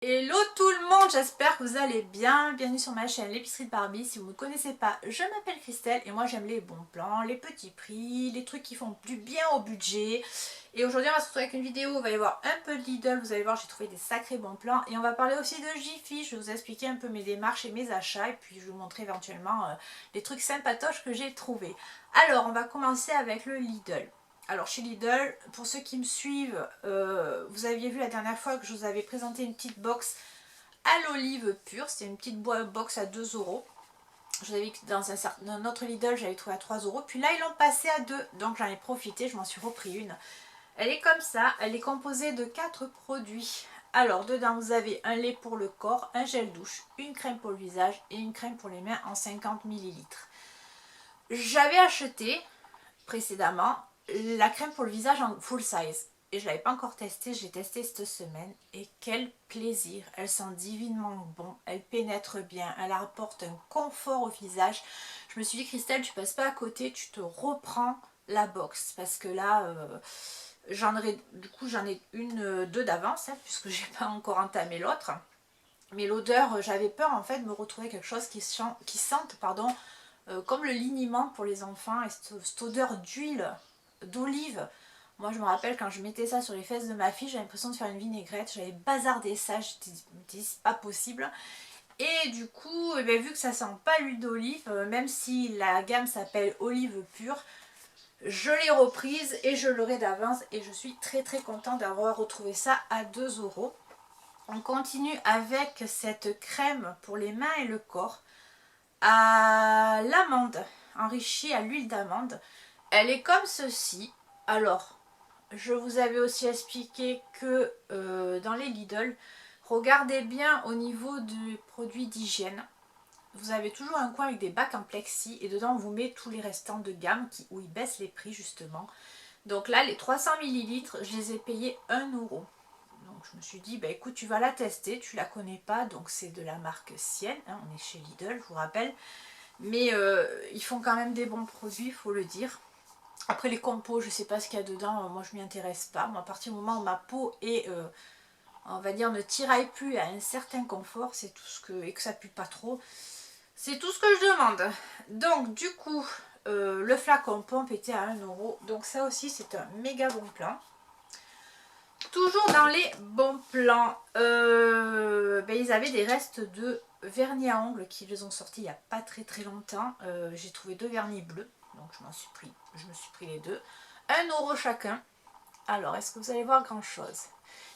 Hello tout le monde, j'espère que vous allez bien. Bienvenue sur ma chaîne l'épicerie de Barbie. Si vous ne me connaissez pas, je m'appelle Christelle et moi j'aime les bons plans, les petits prix, les trucs qui font du bien au budget. Et aujourd'hui on va se retrouver avec une vidéo où il va y avoir un peu de Lidl, vous allez voir j'ai trouvé des sacrés bons plans. Et on va parler aussi de Jiffy, je vais vous expliquer un peu mes démarches et mes achats. Et puis je vais vous montrer éventuellement les trucs sympatoches que j'ai trouvés. Alors on va commencer avec le Lidl. Alors chez Lidl, pour ceux qui me suivent, vous aviez vu la dernière fois que je vous avais présenté une petite box à l'olive pure. C'était une petite box à 2 euros. Je vous avais dit que dans un autre Lidl, j'avais trouvé à 3 euros. Puis là, ils l'ont passé à 2. Donc j'en ai profité, je m'en suis repris une. Elle est comme ça, elle est composée de 4 produits. Alors dedans, vous avez un lait pour le corps, un gel douche, une crème pour le visage et une crème pour les mains en 50 millilitres. J'avais acheté précédemment la crème pour le visage en full size et je ne l'avais pas encore testée, j'ai testé cette semaine et quel plaisir, elle sent divinement bon, elle pénètre bien, elle apporte un confort au visage. Je me suis dit Christelle, tu passes pas à côté, tu te reprends la box parce que là j'en ai deux d'avance hein, puisque j'ai pas encore entamé l'autre. Mais l'odeur, j'avais peur en fait de me retrouver quelque chose qui sente comme le liniment pour les enfants et cette odeur d'huile, d'olive. Moi je me rappelle quand je mettais ça sur les fesses de ma fille, j'avais l'impression de faire une vinaigrette, j'avais bazardé ça, je me dis c'est pas possible. Et du coup, eh bien, vu que ça sent pas l'huile d'olive, même si la gamme s'appelle olive pure, je l'ai reprise et je l'aurai d'avance et je suis très très contente d'avoir retrouvé ça à 2 euros. On continue avec cette crème pour les mains et le corps à l'amande, enrichie à l'huile d'amande. Elle est comme ceci. Alors, je vous avais aussi expliqué que dans les Lidl, regardez bien au niveau du produit d'hygiène. Vous avez toujours un coin avec des bacs en plexi et dedans on vous met tous les restants de gamme où ils baissent les prix justement. Donc là, les 300 millilitres, je les ai payés 1 euro. Donc je me suis dit, bah écoute, tu vas la tester, tu la connais pas, donc c'est de la marque Sienne, hein, on est chez Lidl, je vous rappelle. Mais ils font quand même des bons produits, il faut le dire. Après les compos, je sais pas ce qu'il y a dedans, moi je m'y intéresse pas. Moi, à partir du moment où ma peau est, on va dire, ne tiraille plus à un certain confort, c'est tout ce que, et que ça pue pas trop, c'est tout ce que je demande. Donc du coup, le flacon pompe était à 1 euro, donc ça aussi c'est un méga bon plan. Toujours dans les bons plans, ils avaient des restes de vernis à ongles qui les ont sortis il n'y a pas très longtemps. J'ai trouvé 2 vernis bleus, donc je me suis pris les deux. 1 euro chacun. Alors, est-ce que vous allez voir grand chose?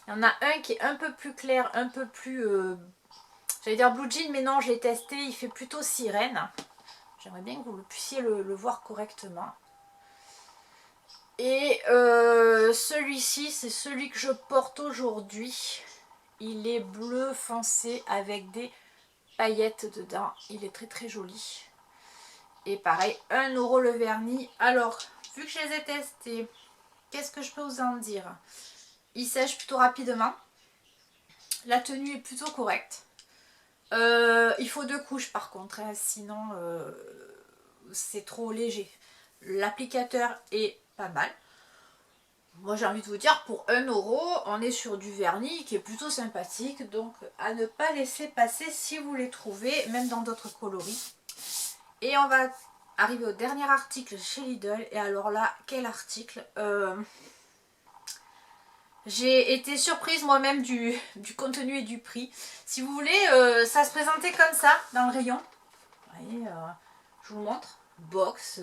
Il y en a un qui est un peu plus clair, un peu plus... j'allais dire blue jean, mais non, je l'ai testé, il fait plutôt sirène. J'aimerais bien que vous puissiez le voir correctement. Et celui-ci, c'est celui que je porte aujourd'hui. Il est bleu foncé avec des paillettes dedans. Il est très joli. Et pareil, 1 euro le vernis. Alors, vu que je les ai testés, qu'est-ce que je peux vous en dire? Il sèche plutôt rapidement. La tenue est plutôt correcte. Il faut 2 couches par contre, hein, sinon c'est trop léger. L'applicateur est pas mal. Moi j'ai envie de vous dire, pour 1 euro, on est sur du vernis qui est plutôt sympathique, donc à ne pas laisser passer si vous les trouvez, même dans d'autres coloris. Et on va arriver au dernier article chez Lidl, et alors là, quel article j'ai été surprise moi-même du contenu et du prix. Si vous voulez, ça se présentait comme ça dans le rayon. Vous voyez, je vous montre. Box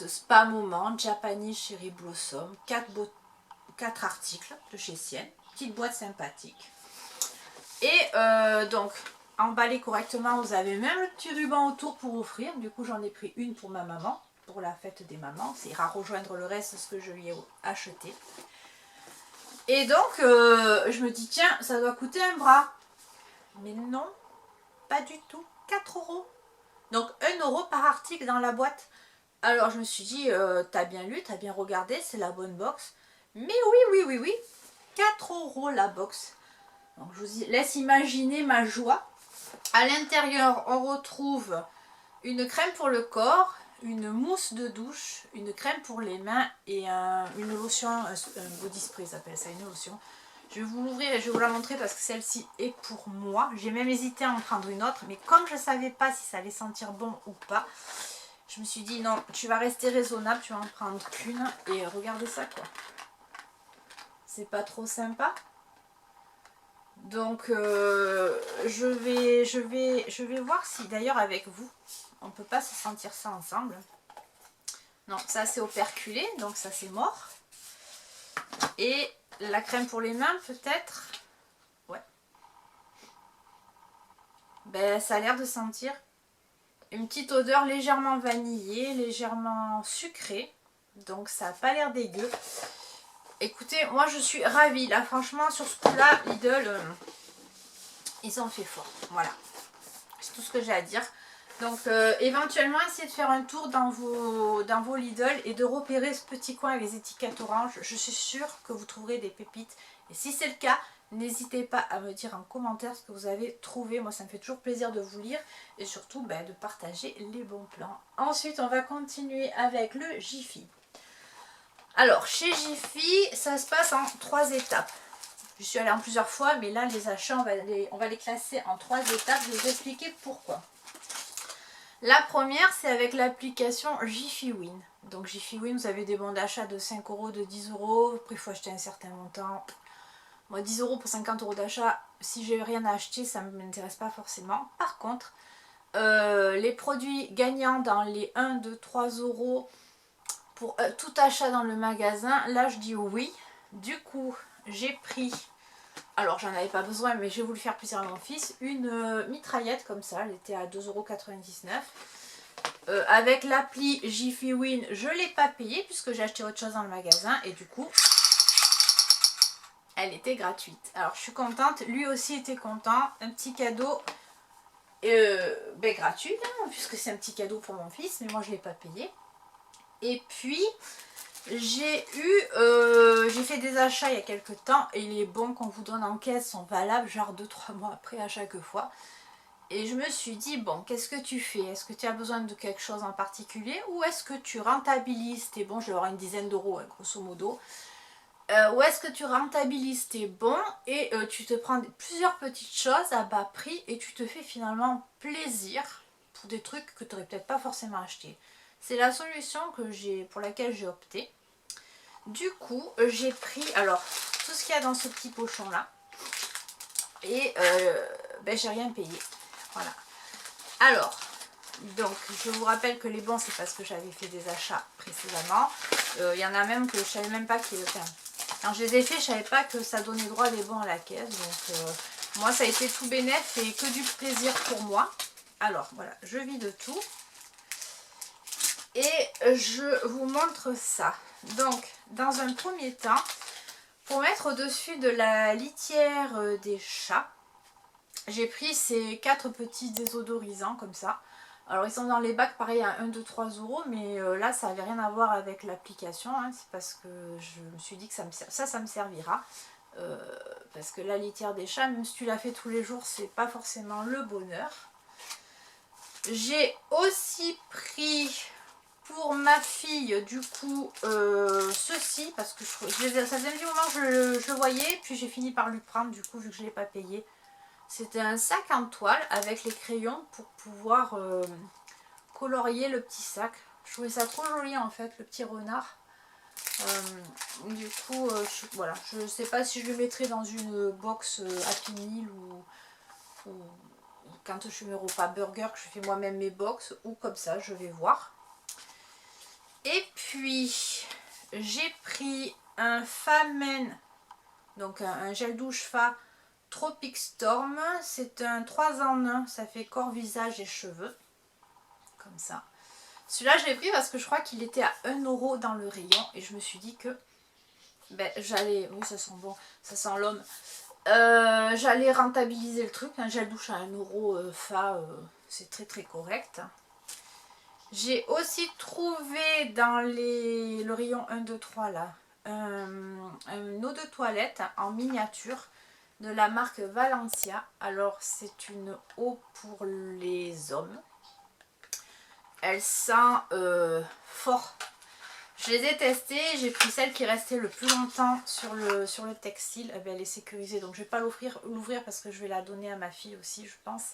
Spa Moment, Japanese Cherry Blossom, 4 articles de chez Sienne, petite boîte sympathique. Et donc, emballé correctement, vous avez même le petit ruban autour pour offrir. Du coup, j'en ai pris une pour ma maman, pour la fête des mamans. Ça ira rejoindre le reste de ce que je lui ai acheté. Et donc, je me dis, tiens, ça doit coûter un bras. Mais non, pas du tout. 4 euros. Donc, 1 euro par article dans la boîte. Alors, je me suis dit, t'as bien lu, t'as bien regardé, c'est la bonne box. Mais oui. 4 euros la box. Donc, je vous laisse imaginer ma joie. À l'intérieur, on retrouve une crème pour le corps, une mousse de douche, une crème pour les mains et une lotion, un body spray, ça s'appelle ça, une lotion. Je vais vous l'ouvrir et je vais vous la montrer parce que celle-ci est pour moi. J'ai même hésité à en prendre une autre, mais comme je ne savais pas si ça allait sentir bon ou pas, je me suis dit non, tu vas rester raisonnable, tu vas en prendre qu'une. Et regardez ça quoi. C'est pas trop sympa. Donc je vais voir si d'ailleurs avec vous, on peut pas se sentir ça ensemble. Non, ça c'est operculé, donc ça c'est mort. Et la crème pour les mains peut-être. Ouais. Ben ça a l'air de sentir une petite odeur légèrement vanillée, légèrement sucrée. Donc ça n'a pas l'air dégueu. Écoutez, moi je suis ravie. Là franchement sur ce coup là, Lidl, ils ont fait fort. Voilà. C'est tout ce que j'ai à dire. Donc éventuellement essayez de faire un tour dans vos Lidl et de repérer ce petit coin avec les étiquettes orange. Je suis sûre que vous trouverez des pépites. Et si c'est le cas, n'hésitez pas à me dire en commentaire ce que vous avez trouvé. Moi ça me fait toujours plaisir de vous lire et surtout de partager les bons plans. Ensuite on va continuer avec le Jiffy. Alors chez Jiffy ça se passe en 3 étapes. Je suis allée en plusieurs fois mais là les achats on va les classer en 3 étapes. Je vais vous expliquer pourquoi. La première, c'est avec l'application Jiffy Win. Donc Jiffy Win, vous avez des bons d'achat de 5 €, de 10 €. Après, il faut acheter un certain montant. Moi, 10 € pour 50 € d'achat, si j'ai rien à acheter, ça ne m'intéresse pas forcément. Par contre, les produits gagnants dans les 1, 2, 3 € pour tout achat dans le magasin, là, je dis oui. Du coup, j'ai pris... Alors j'en avais pas besoin mais j'ai voulu faire plaisir à mon fils. Une mitraillette comme ça, elle était à 2,99 €. Avec l'appli Jiffy Win, je ne l'ai pas payée puisque j'ai acheté autre chose dans le magasin et du coup elle était gratuite. Alors je suis contente, lui aussi était content. Un petit cadeau gratuit hein, puisque c'est un petit cadeau pour mon fils mais moi je ne l'ai pas payé. Et puis j'ai fait des achats il y a quelques temps et les bons qu'on vous donne en caisse sont valables genre 2-3 mois après à chaque fois. Et je me suis dit bon, qu'est-ce que tu fais? Est-ce que tu as besoin de quelque chose en particulier ou est-ce que tu rentabilises tes bons? Je vais avoir une dizaine d'euros hein, grosso modo. Ou est-ce que tu rentabilises tes bons et tu te prends plusieurs petites choses à bas prix et tu te fais finalement plaisir pour des trucs que tu n'aurais peut-être pas forcément acheté. C'est la solution pour laquelle j'ai opté. Du coup, j'ai pris alors tout ce qu'il y a dans ce petit pochon là. Et j'ai rien payé. Voilà. Alors, donc je vous rappelle que les bons c'est parce que j'avais fait des achats précédemment. Il y en a même que je savais même pas qu'il y avait. Quand je les ai fait, je savais pas que ça donnait droit des bons à la caisse. Donc moi ça a été tout bénef et que du plaisir pour moi. Alors voilà, je vide tout. Et je vous montre ça. Donc, dans un premier temps, pour mettre au-dessus de la litière des chats, j'ai pris ces 4 petits désodorisants comme ça. Alors, ils sont dans les bacs pareil à 1, 2, 3 €, mais là, ça n'avait rien à voir avec l'application. Hein, c'est parce que je me suis dit que ça me servira. Parce que la litière des chats, même si tu la fais tous les jours, c'est pas forcément le bonheur. J'ai aussi pris... pour ma fille, du coup, ceci, parce que ça faisait un petit moment que je le voyais, puis j'ai fini par lui prendre, du coup, vu que je ne l'ai pas payé. C'était un sac en toile avec les crayons pour pouvoir colorier le petit sac. Je trouvais ça trop joli en fait, le petit renard. Du coup, voilà, je ne sais pas si je le mettrai dans une box Happy Meal ou quand je fais mes repas burger, que je fais moi-même mes box, ou comme ça, je vais voir. Et puis, j'ai pris un Famen, donc un gel douche Fa Tropic Storm. C'est un 3 en 1, ça fait corps, visage et cheveux. Comme ça. Celui-là, je l'ai pris parce que je crois qu'il était à 1 € dans le rayon. Et je me suis dit que j'allais... Oui, ça sent bon, ça sent l'homme. J'allais rentabiliser le truc. Un gel douche à 1 € Fa, c'est très très correct. J'ai aussi trouvé dans le rayon 1, 2, 3 là, une eau de toilette en miniature de la marque Valencia. Alors c'est une eau pour les hommes. Elle sent fort. Je les ai testées, j'ai pris celle qui restait le plus longtemps sur le textile. Eh bien, elle est sécurisée, donc je ne vais pas l'ouvrir parce que je vais la donner à ma fille aussi, je pense.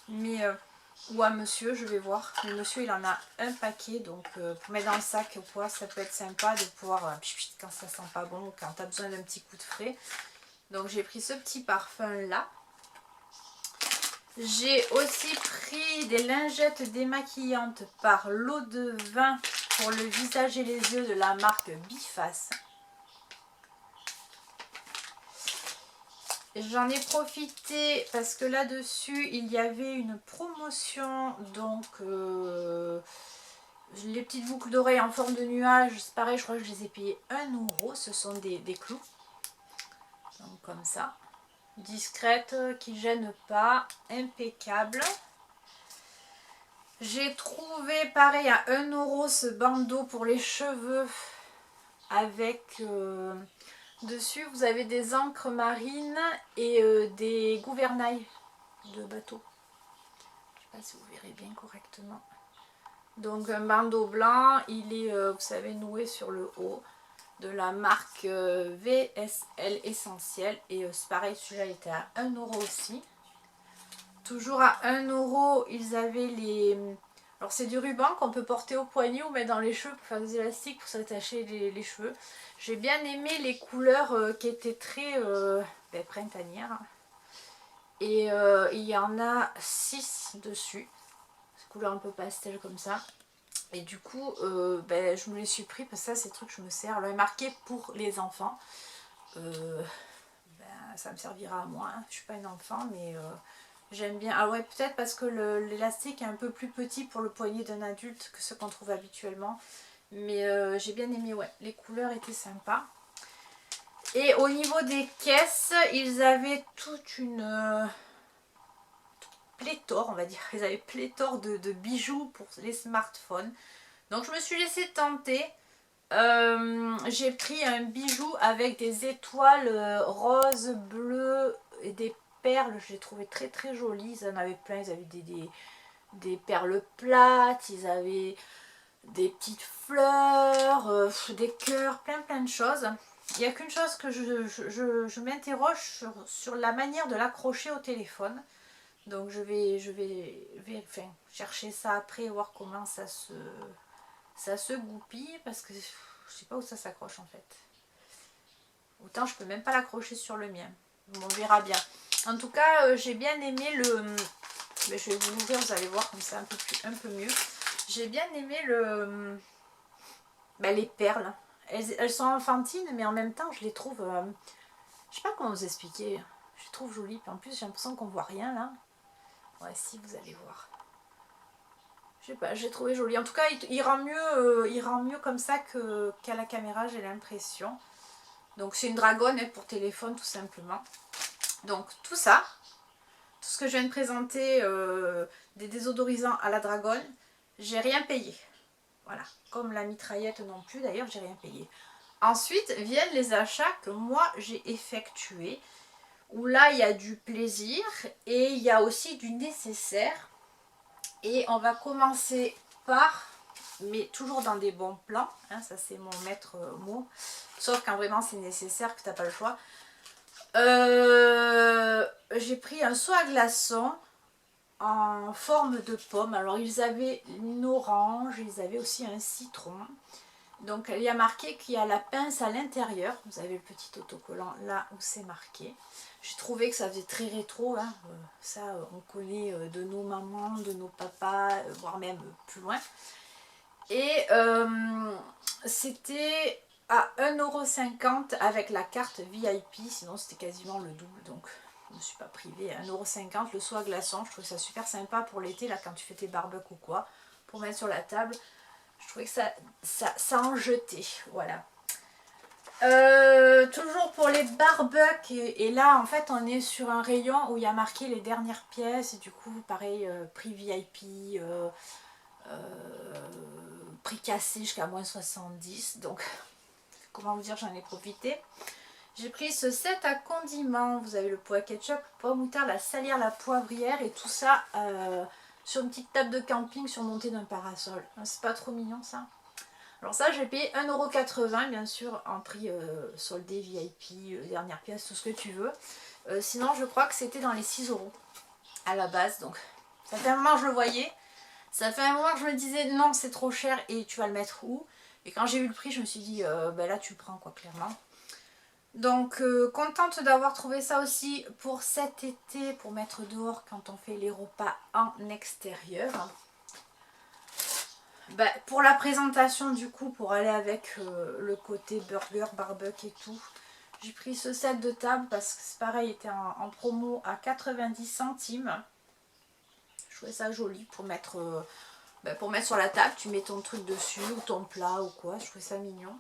Mais, ou à monsieur, je vais voir. Mais monsieur, il en a un paquet, donc pour mettre dans le sac ou quoi, ça peut être sympa de pouvoir, quand ça sent pas bon, ou quand tu as besoin d'un petit coup de frais. Donc j'ai pris ce petit parfum là. J'ai aussi pris des lingettes démaquillantes par l'eau de vin pour le visage et les yeux de la marque Biface. J'en ai profité parce que là-dessus, il y avait une promotion. Donc, les petites boucles d'oreilles en forme de nuage, c'est pareil, je crois que je les ai payées 1 €. Ce sont des clous. Donc, comme ça. Discrète, qui gêne pas, impeccable. J'ai trouvé pareil à 1 € ce bandeau pour les cheveux avec dessus vous avez des encres marines et des gouvernails de bateau. Je sais pas si vous verrez bien correctement. Donc un bandeau blanc, il est vous savez noué sur le haut, de la marque VSL Essentiel, et c'est pareil, celui-là était à 1 € aussi. Toujours à 1 €, ils avaient les... Alors c'est du ruban qu'on peut porter au poignet ou mettre dans les cheveux pour faire des élastiques pour s'attacher les cheveux. J'ai bien aimé les couleurs qui étaient très printanières. Et il y en a 6 dessus. Ces couleurs un peu pastel comme ça. Et du coup, je me les suis pris parce que ça, c'est le truc que je me sers. Alors, il est marqué pour les enfants. Ça me servira à moi. Hein. Je suis pas une enfant, mais j'aime bien. Ah ouais, peut-être parce que l'élastique est un peu plus petit pour le poignet d'un adulte que ce qu'on trouve habituellement. Mais j'ai bien aimé, ouais. Les couleurs étaient sympas. Et au niveau des caisses, ils avaient toute une pléthore, on va dire. Ils avaient pléthore de bijoux pour les smartphones. Donc je me suis laissée tenter. J'ai pris un bijou avec des étoiles roses, bleues et des perles. Je l'ai trouvé très très joli. Ils en avaient plein. Ils avaient des perles plates. Ils avaient des petites fleurs, des cœurs, plein de choses. Il n'y a qu'une chose que je m'interroge sur la manière de l'accrocher au téléphone. Donc je vais chercher ça après, voir comment ça se goupille, parce que je sais pas où ça s'accroche en fait. Autant je peux même pas l'accrocher sur le mien. On verra bien. En tout cas, j'ai bien aimé le... Mais je vais vous l'ouvrir, vous allez voir comme ça un peu mieux. J'ai bien aimé les perles. Elles sont enfantines, mais en même temps, je les trouve... je sais pas comment vous expliquer. Je les trouve jolies. En plus, j'ai l'impression qu'on voit rien là. Ouais, si, vous allez voir. Je sais pas, j'ai trouvé joli. En tout cas, il rend mieux comme ça qu'à la caméra, j'ai l'impression. Donc, c'est une dragonne pour téléphone, tout simplement. Donc, tout ça, tout ce que je viens de présenter, des désodorisants à la dragonne, j'ai rien payé. Voilà, comme la mitraillette non plus, d'ailleurs, j'ai rien payé. Ensuite viennent les achats que moi j'ai effectués, où là il y a du plaisir et il y a aussi du nécessaire. Et on va commencer par, mais toujours dans des bons plans, hein, ça c'est mon maître mot, sauf quand vraiment c'est nécessaire, que tu n'as pas le choix. J'ai pris un seau à glaçons en forme de pomme. Alors ils avaient une orange, ils avaient aussi un citron. Donc il y a marqué qu'il y a la pince à l'intérieur. Vous avez le petit autocollant là où c'est marqué. J'ai trouvé que ça faisait très rétro. Hein. Ça, on connaît de nos mamans, de nos papas, voire même plus loin. Et c'était à 1,50 € avec la carte VIP. Sinon c'était quasiment le double. Donc je ne me suis pas privée. 1,50 € le seau à glaçons. Je trouve ça super sympa pour l'été, là quand tu fais tes barbecues ou quoi. Pour mettre sur la table. Je trouvais que ça en jetait, voilà. Toujours pour les barbecues, et là en fait on est sur un rayon où il y a marqué les dernières pièces, et du coup pareil, prix VIP, prix cassé jusqu'à moins 70, donc comment vous dire, j'en ai profité. J'ai pris ce set à condiments, vous avez le pot à ketchup, le pot à moutarde, la salière, la poivrière, et tout ça sur une petite table de camping surmontée d'un parasol. C'est pas trop mignon ça? Alors ça j'ai payé 1,80 € bien sûr en prix soldé, VIP, dernière pièce, tout ce que tu veux. Sinon je crois que c'était dans les 6 € à la base. Donc ça fait un moment que je le voyais. Ça fait un moment que je me disais non c'est trop cher et tu vas le mettre où? Et quand j'ai vu le prix je me suis dit ben là tu le prends quoi clairement. Donc contente d'avoir trouvé ça aussi pour cet été, pour mettre dehors quand on fait les repas en extérieur. Bah, pour la présentation du coup, pour aller avec le côté burger, barbecue et tout, j'ai pris ce set de table parce que c'est pareil, il était en promo à 90 centimes. Je trouvais ça joli pour mettre sur la table, tu mets ton truc dessus ou ton plat ou quoi, je trouvais ça mignon.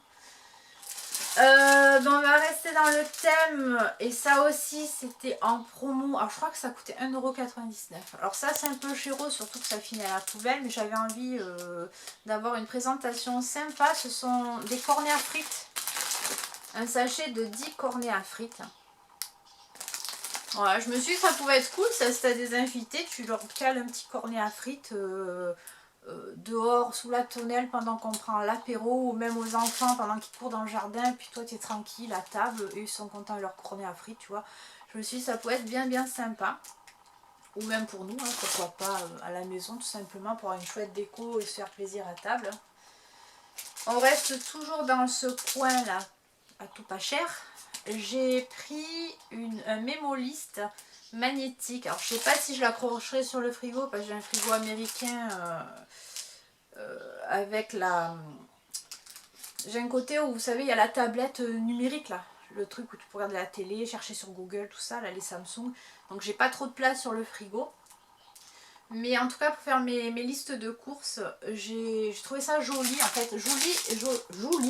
On va rester dans le thème et ça aussi c'était en promo. Alors je crois que ça coûtait 1,99 €. Alors ça c'est un peu chéro, surtout que ça finit à la poubelle, mais j'avais envie d'avoir une présentation sympa. Ce sont des cornets à frites, un sachet de 10 cornets à frites. Voilà, je me suis dit que ça pouvait être cool, ça, si t'as des invités, tu leur cales un petit cornet à frites dehors sous la tonnelle pendant qu'on prend l'apéro, ou même aux enfants pendant qu'ils courent dans le jardin, puis toi tu es tranquille à table et ils sont contents de leur cornet à frites, tu vois. Je me suis dit ça pourrait être bien sympa, ou même pour nous, hein, pourquoi pas à la maison tout simplement pour avoir une chouette déco et se faire plaisir à table. On reste toujours dans ce coin là, à tout pas cher. J'ai pris un mémoliste magnétique. Alors je sais pas si je l'accrocherai sur le frigo parce que j'ai un frigo américain avec la... J'ai un côté où vous savez il y a la tablette numérique là. Le truc où tu peux regarder la télé, chercher sur Google, tout ça, là les Samsung. Donc j'ai pas trop de place sur le frigo. Mais en tout cas pour faire mes listes de courses, j'ai trouvé ça joli en fait. Joli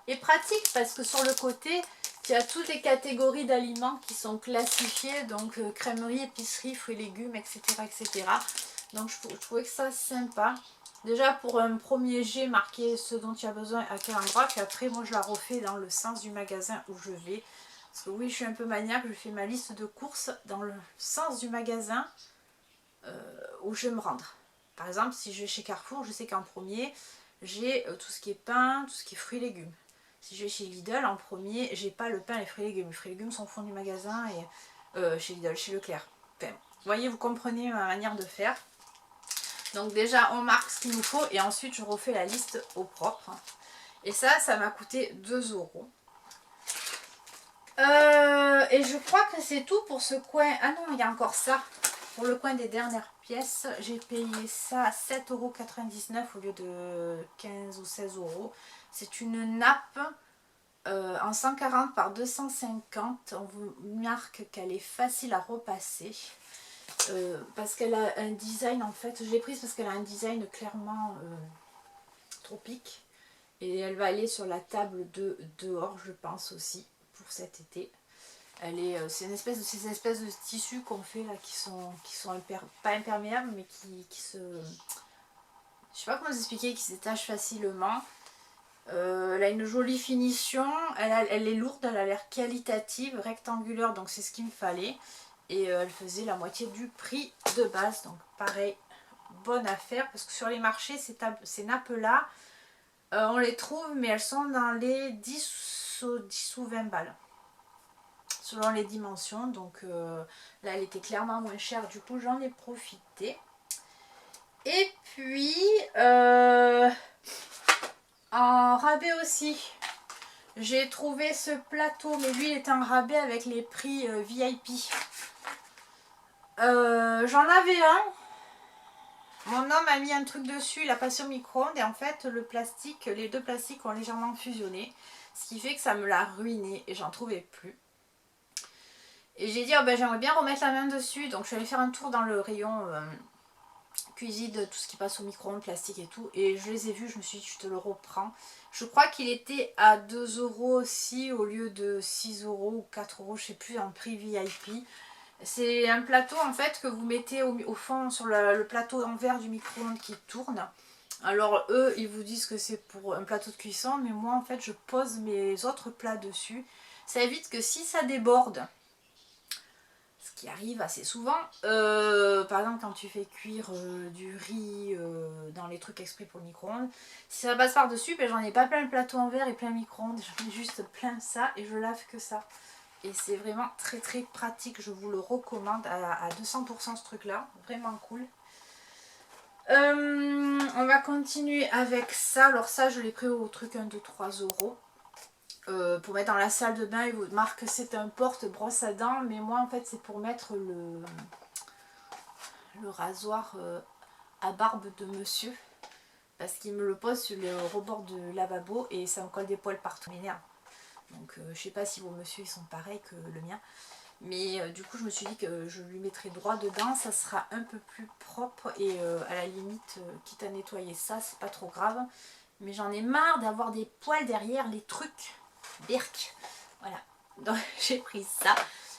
et pratique parce que sur le côté, il y a toutes les catégories d'aliments qui sont classifiées. Donc crèmerie, épicerie, fruits et légumes, etc. etc. Donc je trouvais que ça sympa. Déjà pour un premier jet, marquer ce dont tu as besoin à quel endroit. Puis après moi je la refais dans le sens du magasin où je vais. Parce que oui je suis un peu maniaque, je fais ma liste de courses dans le sens du magasin où je vais me rendre. Par exemple, si je vais chez Carrefour, je sais qu'en premier, j'ai tout ce qui est pain, tout ce qui est fruits et légumes. Si je vais chez Lidl, en premier, j'ai pas le pain et les fruits et légumes. Les fruits et légumes sont au fond du magasin et chez Lidl, chez Leclerc. Enfin, vous voyez, vous comprenez ma manière de faire. Donc déjà, on marque ce qu'il nous faut et ensuite, je refais la liste au propre. Et ça m'a coûté 2 €. Et je crois que c'est tout pour ce coin. Ah non, il y a encore ça. Pour le coin des dernières pièces, j'ai payé ça 7,99 € au lieu de 15 ou 16 €. C'est une nappe en 140 par 250. On vous marque qu'elle est facile à repasser. Parce qu'elle a un design, en fait, je l'ai prise parce qu'elle a un design clairement tropique. Et elle va aller sur la table de dehors, je pense aussi, pour cet été. C'est ces espèces de tissus qu'on fait là qui sont pas imperméables mais qui se... Je sais pas comment vous expliquer, qui s'étachent facilement. Elle a une jolie finition, elle est lourde, elle a l'air qualitative, rectangulaire, donc c'est ce qu'il me fallait. Et elle faisait la moitié du prix de base, donc pareil, bonne affaire. Parce que sur les marchés, ces nappes-là, on les trouve, mais elles sont dans les 10 ou 20 balles. Selon les dimensions, donc là elle était clairement moins chère, du coup j'en ai profité. Et puis en rabais aussi, j'ai trouvé ce plateau, mais lui il est en rabais avec les prix VIP. J'en avais un, mon homme a mis un truc dessus, il a passé au micro-ondes et en fait le plastique, les deux plastiques ont légèrement fusionné, ce qui fait que ça me l'a ruiné et j'en trouvais plus. Et j'ai dit, oh ben, j'aimerais bien remettre la main dessus. Donc je suis allée faire un tour dans le rayon cuisine, tout ce qui passe au micro-ondes, plastique et tout. Et je les ai vus, je me suis dit, je te le reprends. Je crois qu'il était à 2 € aussi au lieu de 6 € ou 4 €, je sais plus, en prix VIP. C'est un plateau en fait que vous mettez au fond sur le plateau en verre du micro-ondes qui tourne. Alors eux, ils vous disent que c'est pour un plateau de cuisson, mais moi en fait je pose mes autres plats dessus. Ça évite que si ça déborde, qui arrive assez souvent. Par exemple, quand tu fais cuire du riz dans les trucs exprès pour le micro-ondes, si ça passe par-dessus, ben, j'en ai pas plein le plateau en verre et plein le micro-ondes, j'en ai juste plein ça et je lave que ça. Et c'est vraiment très très pratique, je vous le recommande à 200% ce truc-là, vraiment cool. On va continuer avec ça. Alors ça, je l'ai pris au truc 1, 2, 3 euros. Pour mettre dans la salle de bain, il vous marque que c'est un porte-brosse à dents. Mais moi, en fait, c'est pour mettre le rasoir à barbe de monsieur. Parce qu'il me le pose sur le rebord de lavabo et ça me colle des poils partout. M'énerve. Donc, je sais pas si vos messieurs ils sont pareils que le mien. Mais du coup je me suis dit que je lui mettrai droit dedans, ça sera un peu plus propre et à la limite, quitte à nettoyer ça, c'est pas trop grave. Mais j'en ai marre d'avoir des poils derrière les trucs. Berk. Voilà, donc j'ai pris ça.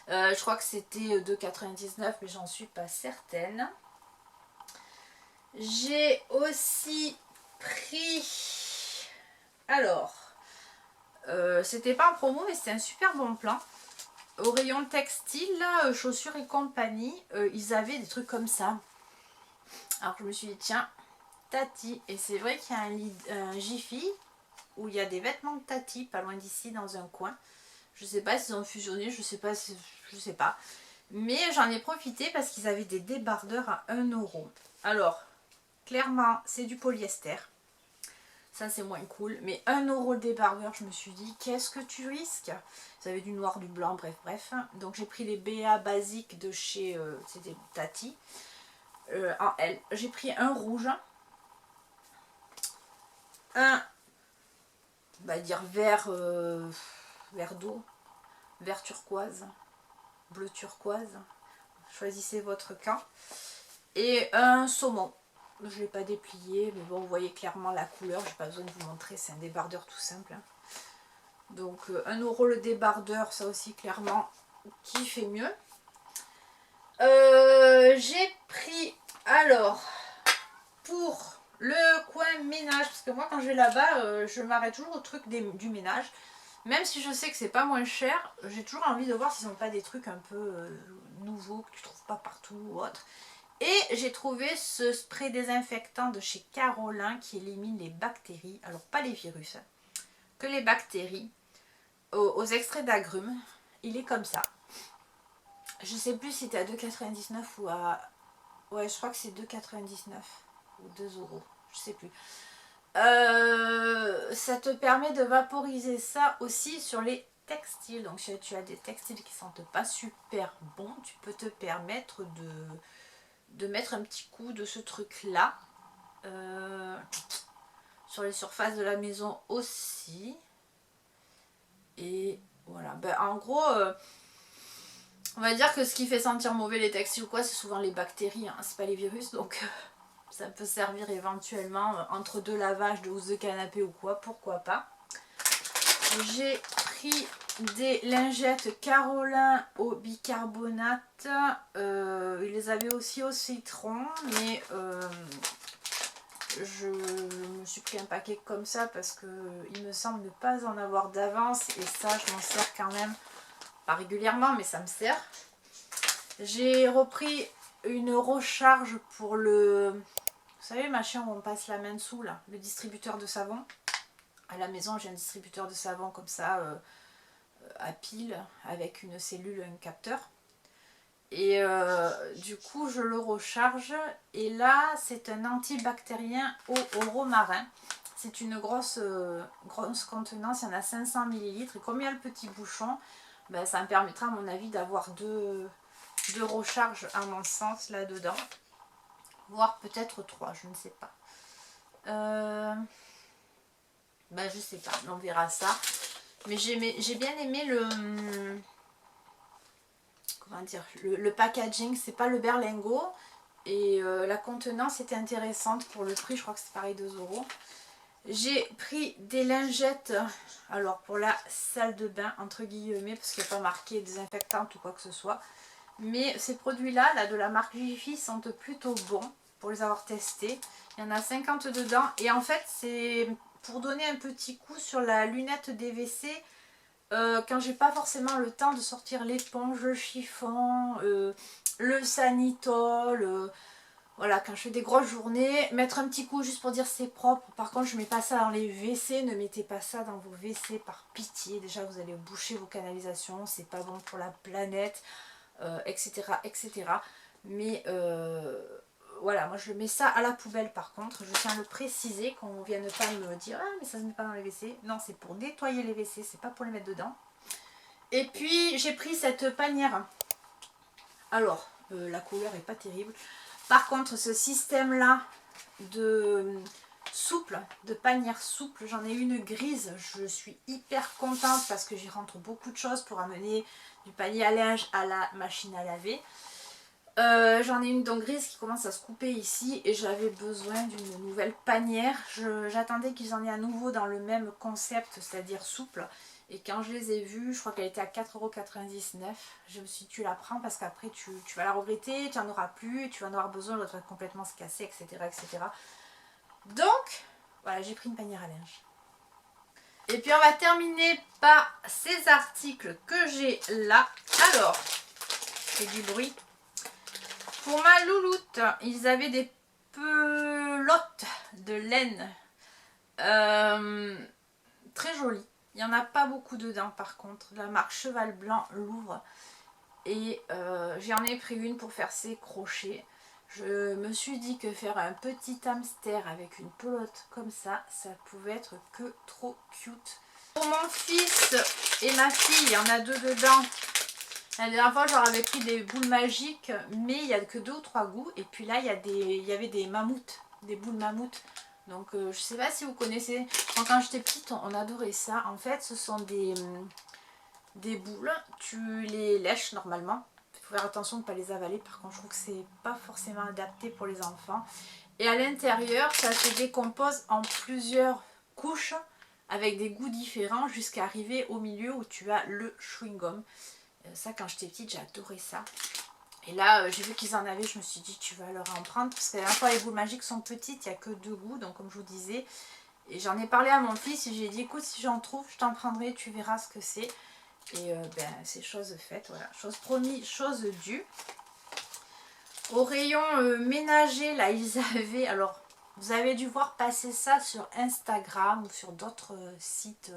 Je crois que c'était 2,99 mais j'en suis pas certaine. J'ai aussi pris... Alors, c'était pas en promo mais c'était un super bon plan. Au rayon textile, là, chaussures et compagnie, ils avaient des trucs comme ça. Alors je me suis dit, tiens, Tati. Et c'est vrai qu'il y a un Jiffy où il y a des vêtements de Tati, pas loin d'ici, dans un coin. Je sais pas s'ils ont fusionné, je sais pas. Mais j'en ai profité parce qu'ils avaient des débardeurs à 1 euro. Alors, clairement, c'est du polyester. Ça c'est moins cool, mais 1 euro le débardeur, je me suis dit qu'est-ce que tu risques? Vous avez du noir, du blanc, bref. Donc j'ai pris les BA basiques de chez c'était Tati en L. J'ai pris un rouge, un dire vert d'eau, vert turquoise, bleu turquoise. Choisissez votre camp. Et un saumon. Je ne l'ai pas déplié, mais bon, vous voyez clairement la couleur. Je n'ai pas besoin de vous montrer, c'est un débardeur tout simple. Donc 1 euro le débardeur, ça aussi clairement, qui fait mieux. J'ai pris, alors, pour le coin ménage, parce que moi quand je vais là-bas, je m'arrête toujours au truc du ménage. Même si je sais que c'est pas moins cher, j'ai toujours envie de voir s'ils n'ont pas des trucs un peu nouveaux que tu trouves pas partout ou autre. Et j'ai trouvé ce spray désinfectant de chez Carolin qui élimine les bactéries, alors pas les virus, que les bactéries, aux extraits d'agrumes. Il est comme ça. Je sais plus si c'était à 2,99 ou à... Ouais, je crois que c'est 2,99 ou 2 euros, je sais plus. Ça te permet de vaporiser ça aussi sur les textiles. Donc si tu as des textiles qui sentent pas super bons, tu peux te permettre de mettre un petit coup de ce truc là sur les surfaces de la maison aussi. Et voilà, ben, en gros on va dire que ce qui fait sentir mauvais les textiles ou quoi, c'est souvent les bactéries, hein, c'est pas les virus, donc ça peut servir éventuellement entre deux lavages de housse de canapé ou quoi, pourquoi pas. J'ai pris des lingettes Carolin au bicarbonate. Ils les avaient aussi au citron, mais je me suis pris un paquet comme ça parce que il me semble ne pas en avoir d'avance. Et ça, je m'en sers quand même, pas régulièrement, mais ça me sert. J'ai repris une recharge pour le... Vous savez, machin où on passe la main dessous, là, le distributeur de savon. À la maison, j'ai un distributeur de savon comme ça, à pile, avec une cellule, un capteur. Et du coup, je le recharge. Et là, c'est un antibactérien au romarin. C'est une grosse contenance, il y en a 500 ml. Et comme il y a le petit bouchon, ben, ça me permettra, à mon avis, d'avoir deux recharges, à mon sens, là-dedans. Voire peut-être 3, je ne sais pas. Ben, je sais pas, on verra ça. Mais j'ai bien aimé le... Comment dire, le packaging, c'est pas le berlingot. Et la contenance était intéressante pour le prix, je crois que c'est pareil 2 euros. J'ai pris des lingettes, alors pour la salle de bain, entre guillemets, parce qu'il n'y a pas marqué désinfectante ou quoi que ce soit. Mais ces produits-là, là, de la marque Jiffy, sentent plutôt bon pour les avoir testés. Il y en a 50 dedans. Et en fait, c'est pour donner un petit coup sur la lunette DVC quand j'ai pas forcément le temps de sortir l'éponge, le chiffon, le sanitol, voilà, quand je fais des grosses journées, mettre un petit coup juste pour dire c'est propre. Par contre, je mets pas ça dans les WC, ne mettez pas ça dans vos WC par pitié. Déjà, vous allez boucher vos canalisations, c'est pas bon pour la planète, etc., etc. Mais voilà, moi je mets ça à la poubelle par contre. Je tiens à le préciser, qu'on ne vienne pas me dire ah mais ça se met pas dans les WC. Non, c'est pour nettoyer les WC, c'est pas pour les mettre dedans. Et puis j'ai pris cette panière. Alors, la couleur est pas terrible. Par contre, ce système-là de souple, de panière souple, j'en ai une grise. Je suis hyper contente parce que j'y rentre beaucoup de choses pour amener du panier à linge à la machine à laver. J'en ai une donc grise qui commence à se couper ici et j'avais besoin d'une nouvelle panière. J'attendais qu'ils en aient à nouveau dans le même concept, c'est-à-dire souple. Et quand je les ai vus, je crois qu'elle était à 4,99 €. Je me suis dit tu la prends parce qu'après tu vas la regretter, tu n'en auras plus, tu vas en avoir besoin, l'autre va complètement se casser, etc., etc. Donc, voilà, j'ai pris une panière à linge. Et puis on va terminer par ces articles que j'ai là. Alors, c'est du bruit. Pour ma louloute, ils avaient des pelotes de laine très jolies. Il n'y en a pas beaucoup dedans par contre. La marque Cheval Blanc l'ouvre. Et j'en ai pris une pour faire ses crochets. Je me suis dit que faire un petit hamster avec une pelote comme ça pouvait être que trop cute. Pour mon fils et ma fille, il y en a deux dedans. La dernière fois, je leur avais pris des boules magiques, mais il n'y a que 2 ou 3 goûts. Et puis là, il y avait des mammouths, des boules mammouths. Donc, je ne sais pas si vous connaissez. Quand j'étais petite, on adorait ça. En fait, ce sont des boules. Tu les lèches normalement. Il faut faire attention de ne pas les avaler. Par contre, je trouve que c'est pas forcément adapté pour les enfants. Et à l'intérieur, ça se décompose en plusieurs couches avec des goûts différents jusqu'à arriver au milieu où tu as le chewing-gum. Ça, quand j'étais petite, j'adorais ça. Et là, j'ai vu qu'ils en avaient, je me suis dit, tu vas leur en prendre. Parce que la dernière fois, les boules magiques sont petites, il n'y a que 2 goûts, donc comme je vous disais. Et j'en ai parlé à mon fils et j'ai dit, écoute, si j'en trouve, je t'en prendrai, tu verras ce que c'est. Et ben, c'est chose faite, voilà. Chose promise, chose due. Au rayon ménager, là, ils avaient, alors, vous avez dû voir passer ça sur Instagram ou sur d'autres sites,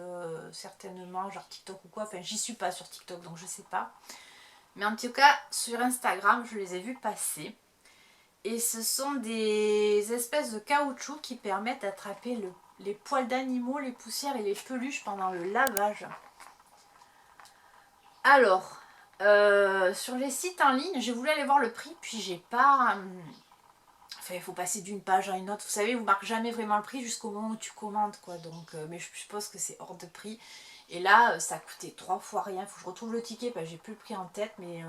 certainement, genre TikTok ou quoi. Enfin, j'y suis pas sur TikTok, donc je sais pas. Mais en tout cas, sur Instagram, je les ai vus passer. Et ce sont des espèces de caoutchouc qui permettent d'attraper les poils d'animaux, les poussières et les peluches pendant le lavage. Alors, sur les sites en ligne, j'ai voulu aller voir le prix, puis j'ai pas... Enfin, il faut passer d'une page à une autre. Vous savez, vous ne marquez jamais vraiment le prix jusqu'au moment où tu commandes, quoi. Donc, mais je suppose que c'est hors de prix. Et là, ça coûtait 3 fois rien. Il faut que je retrouve le ticket, parce que j'ai plus le prix en tête, mais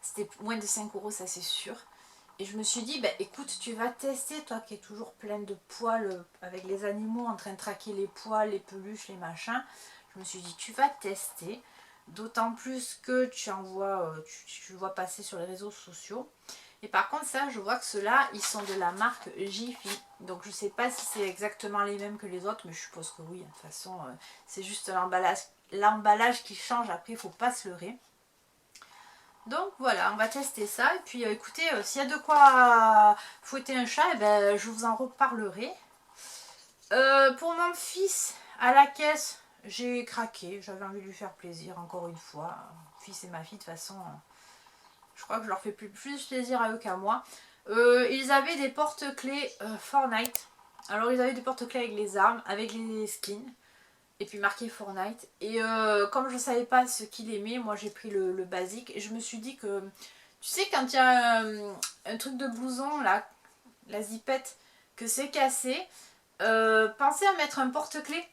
c'était moins de 5 €, ça c'est sûr. Et je me suis dit, bah, écoute, tu vas tester, toi qui es toujours pleine de poils avec les animaux, en train de traquer les poils, les peluches, les machins. Je me suis dit, tu vas tester. D'autant plus que tu en vois, tu vois passer sur les réseaux sociaux. Et par contre, ça, je vois que ceux-là, ils sont de la marque Jiffy. Donc, je ne sais pas si c'est exactement les mêmes que les autres, mais je suppose que oui. De toute façon, c'est juste l'emballage qui change. Après, il ne faut pas se leurrer. Donc, voilà, on va tester ça. Et puis, écoutez, s'il y a de quoi fouetter un chat, eh ben, je vous en reparlerai. Pour mon fils, à la caisse, j'ai craqué. J'avais envie de lui faire plaisir, encore une fois. Fils et ma fille, de toute façon... Je crois que je leur fais plus plaisir à eux qu'à moi. Ils avaient des porte-clés Fortnite. Alors ils avaient des porte-clés avec les armes, avec les skins. Et puis marqué Fortnite. Et comme je ne savais pas ce qu'il aimait, moi j'ai pris le basique. Et je me suis dit que... Tu sais quand il y a un truc de blouson là, la zipette, que c'est cassé. Pensez à mettre un porte-clés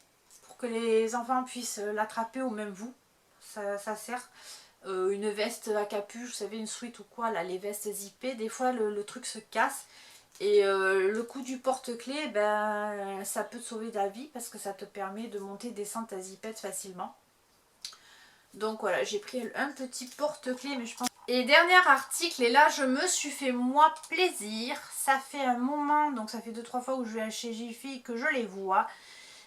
pour que les enfants puissent l'attraper ou même vous. Ça sert. Une veste à capuche, vous savez, une sweat ou quoi, là, les vestes zippées, des fois le truc se casse. Et le coup du porte-clés, ben, ça peut te sauver la vie parce que ça te permet de monter et descendre ta zippette facilement. Donc voilà, j'ai pris un petit porte-clés, mais je pense... Et dernier article, et là je me suis fait moi plaisir. Ça fait un moment, donc ça fait 2-3 fois où je vais chez Jiffy que je les vois.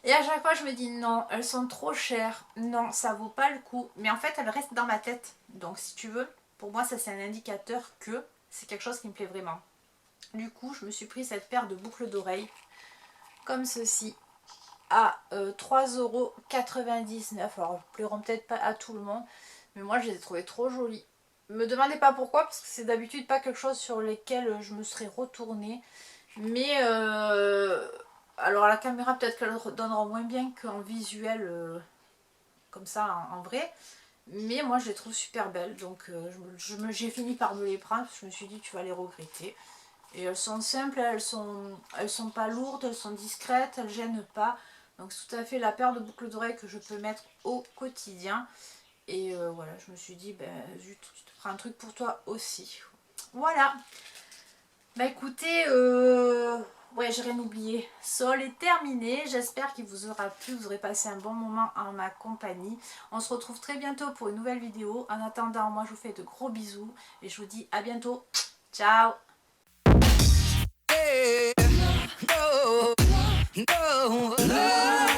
Et à chaque fois je me dis non, elles sont trop chères, non ça vaut pas le coup. Mais en fait elles restent dans ma tête. Donc si tu veux, pour moi ça c'est un indicateur que c'est quelque chose qui me plaît vraiment. Du coup je me suis pris cette paire de boucles d'oreilles comme ceci à 3,99 €. Alors, ils plairont peut-être pas à tout le monde, mais moi je les ai trouvées trop jolies. Me demandez pas pourquoi, parce que c'est d'habitude pas quelque chose sur lesquels je me serais retournée. Mais alors à la caméra peut-être qu'elle donnera moins bien qu'en visuel, comme ça en vrai. Mais moi je les trouve super belles, donc j'ai fini par me les prendre, parce que je me suis dit tu vas les regretter. Et elles sont simples, elles sont pas lourdes, elles sont discrètes, elles gênent pas. Donc c'est tout à fait la paire de boucles d'oreilles que je peux mettre au quotidien. Et voilà, je me suis dit, ben zut, tu te prends un truc pour toi aussi. Voilà. Bah écoutez, ouais, j'ai rien oublié. Sol est terminé. J'espère qu'il vous aura plu, vous aurez passé un bon moment en ma compagnie. On se retrouve très bientôt pour une nouvelle vidéo. En attendant, moi je vous fais de gros bisous et je vous dis à bientôt. Ciao. No, no, no.